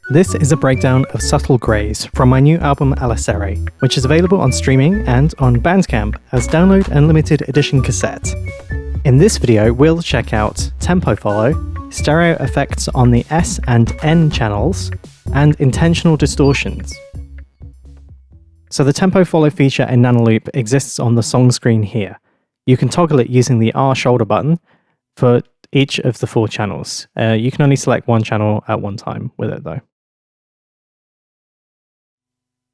This is a breakdown of Subtle Greys from my new album Alicere, which is available on streaming and on Bandcamp as download and limited edition cassette. In this video, we'll check out tempo follow, stereo effects on the S and N channels, and intentional distortions. So the tempo follow feature in Nanoloop exists on the song screen here. You can toggle it using the R shoulder button for each of the 4 channels. You can only select one channel at one time with it though.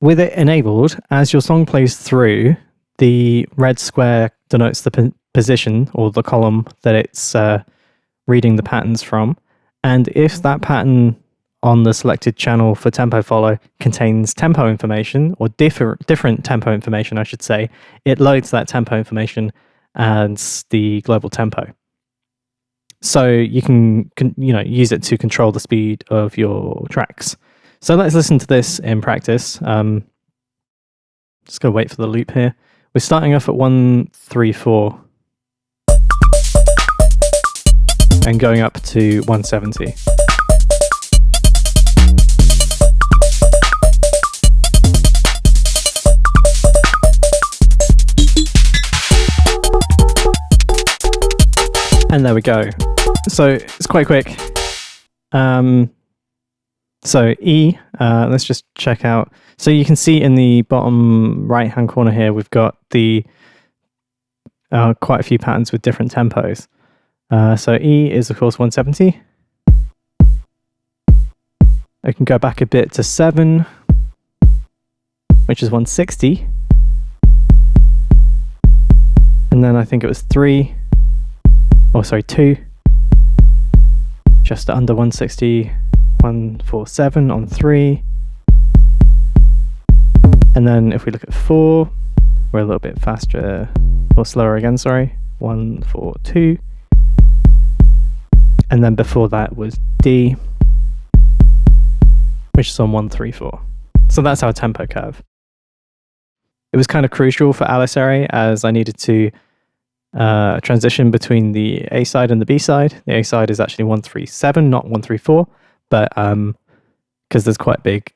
With it enabled, as your song plays through, the red square denotes the position or the column that it's reading the patterns from. And if that pattern on the selected channel for tempo follow contains tempo information, or different tempo information, I should say, it loads that tempo information as the global tempo. So you can use it to control the speed of your tracks. So let's listen to this in practice. Just go wait for the loop here. We're starting off at 134 and going up to 170. And there we go. So it's quite quick. So E, let's just check out. So you can see in the bottom right-hand corner here, we've got the quite a few patterns with different tempos. So E is of course 170. I can go back a bit to 7, which is 160. And then I think it was 3. Oh, sorry, 2. Just under 160. 147 on 3. And then if we look at 4, we're a little bit faster or slower again, sorry. 142. And then before that was D, which is on 134. So that's our tempo curve. It was kind of crucial for Alicere as I needed to transition between the A side and the B side. The A side is actually 137, not 134. But because there's quite a big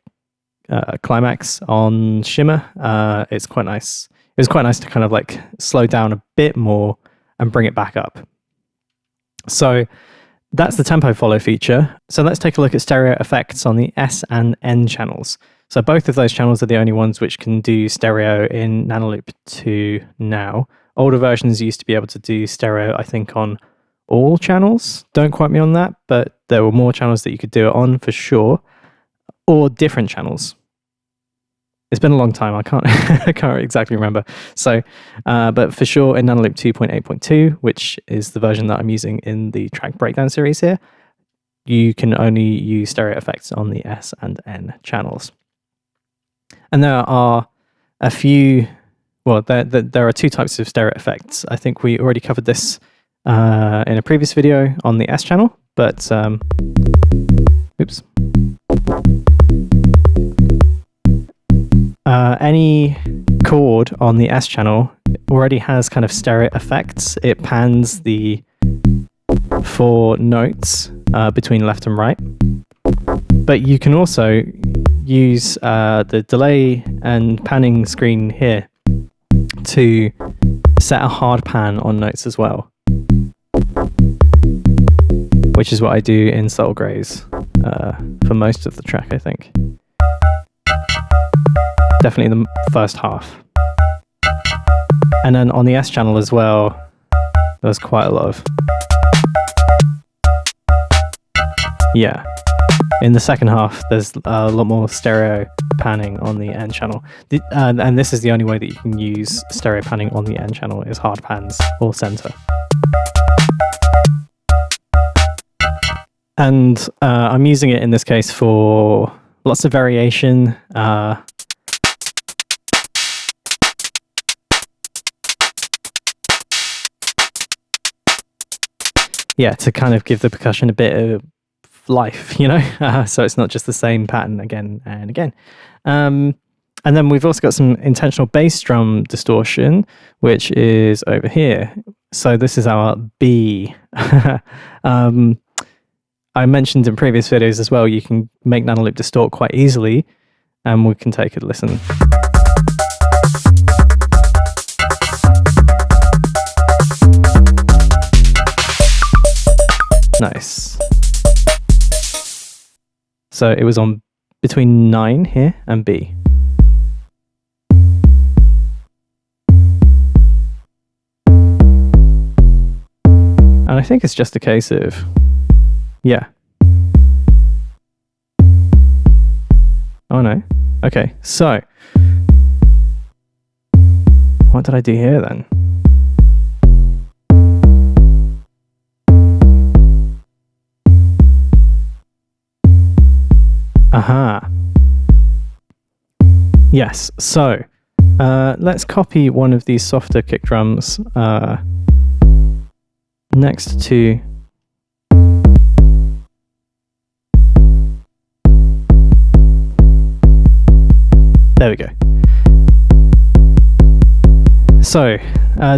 climax on Shimmer, it's quite nice. It was quite nice to kind of like slow down a bit more and bring it back up. So that's the tempo follow feature. So let's take a look at stereo effects on the S and N channels. So both of those channels are the only ones which can do stereo in Nanoloop 2 now. Older versions used to be able to do stereo, I think, on all channels. Don't quote me on that, but there were more channels that you could do it on for sure, or different channels. It's been a long time. I can't exactly remember. So, but for sure in Nanoloop 2.8.2, which is the version that I'm using in the track breakdown series here, you can only use stereo effects on the S and N channels. And there are a few. Well, there are 2 types of stereo effects. I think we already covered this in a previous video on the S channel, but oops. Any chord on the S channel already has kind of stereo effects. It pans the 4 notes between left and right, but you can also use the delay and panning screen here to set a hard pan on notes as well, which is what I do in Subtle Greys for most of the track, I think. Definitely the first half. And then on the S channel as well, there's quite a lot of... Yeah. In the second half, there's a lot more stereo panning on the N channel. And this is the only way that you can use stereo panning on the N channel is hard pans or center. And I'm using it in this case for lots of variation. Yeah, to kind of give the percussion a bit of life, you know, so it's not just the same pattern again and again. And then we've also got some intentional bass drum distortion, which is over here. So this is our B. I mentioned in previous videos as well, you can make Nanoloop distort quite easily, and we can take a listen. Nice. So it was on between 9 here and B. And I think it's just a case of, yeah. Oh no. Okay, so what did I do here then? Aha. Yes, so let's copy one of these softer kick drums next to there we go. So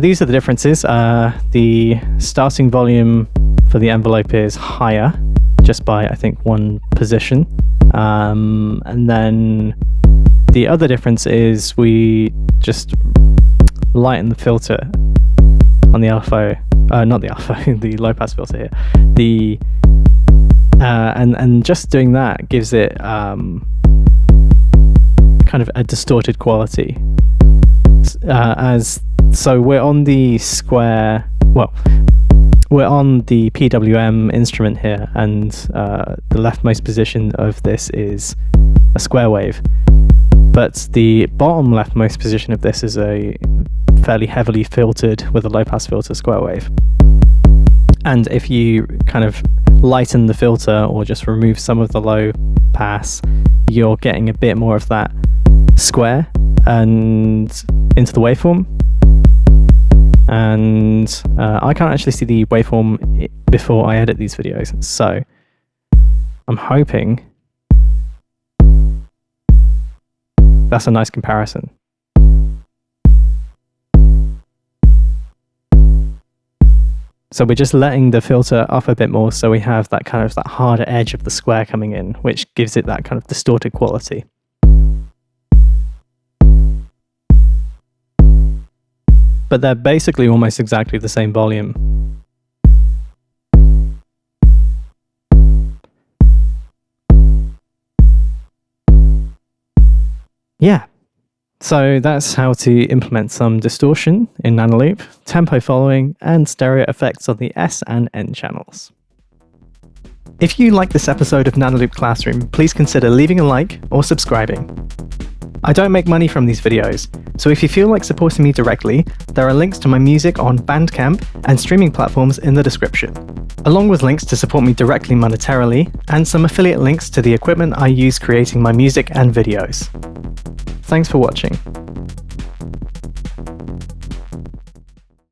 these are the differences. The starting volume for the envelope is higher just by, I think, 1 position. And then the other difference is we just lighten the filter on the LFO, not the LFO, the low pass filter here. The and just doing that gives it kind of a distorted quality. So we're on the square, well, we're on the PWM instrument here, and the leftmost position of this is a square wave. But the bottom leftmost position of this is a fairly heavily filtered with a low pass filter square wave. And if you kind of lighten the filter or just remove some of the low pass, you're getting a bit more of that square and into the waveform. And I can't actually see the waveform before I edit these videos, so I'm hoping that's a nice comparison. So we're just letting the filter up a bit more, so we have that kind of that harder edge of the square coming in, which gives it that kind of distorted quality. But they're basically almost exactly the same volume. Yeah, so that's how to implement some distortion in Nanoloop, tempo following, and stereo effects on the S and N channels. If you like this episode of Nanoloop Classroom, please consider leaving a like or subscribing. I don't make money from these videos, so if you feel like supporting me directly, there are links to my music on Bandcamp and streaming platforms in the description, along with links to support me directly monetarily, and some affiliate links to the equipment I use creating my music and videos. Thanks for watching.